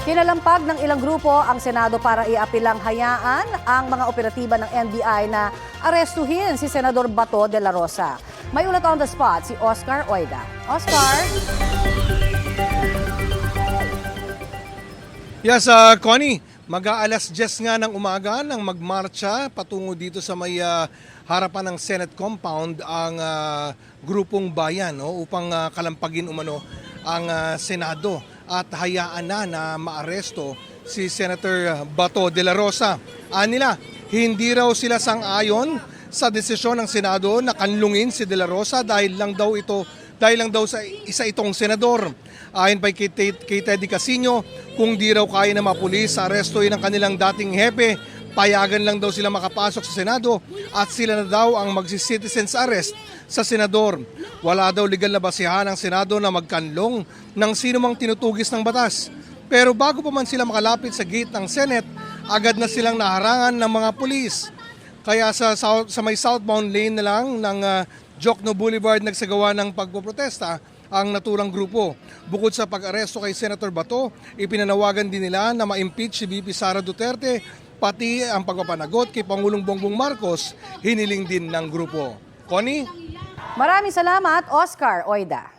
Kinalampag ng ilang grupo ang Senado para iapilang hayaan ang mga operatiba ng NBI na arestuhin si Senador Bato de la Rosa. May ulat on the spot si Oscar Oida. Oscar? Yes, Connie, mag-aalas 10 nga ng umaga nang magmarcha patungo dito sa may harapan ng Senate compound ang grupong bayan upang kalampagin umano ang Senado at hayaan na maaresto si Senator Bato de la Rosa. Anila, hindi raw sila sang-ayon sa desisyon ng Senado na kanlungin si de la Rosa dahil lang daw sa isa itong senador. Ayon pa kay Teddy Casino, kung di raw kaya na mapulis sa arestuin ng kanilang dating hepe, payagan lang daw sila makapasok sa Senado at sila na daw ang magsi-citizens arrest sa senador. Wala daw legal na basihan ng Senado na magkanlong ng sino mang tinutugis ng batas. Pero bago pa man sila makalapit sa gate ng Senate, agad na silang naharangan ng mga pulis. Kaya sa may southbound lane na lang ng Jokno Boulevard nagsagawa ng pagpoprotesta ang naturang grupo. Bukod sa pag-aresto kay Senator Bato, ipinanawagan din nila na ma-impeach si VP Sara Duterte, pati ang pagpapanagot kay Pangulong Bongbong Marcos, hiniling din ng grupo. Connie? Maraming salamat, Oscar Oida.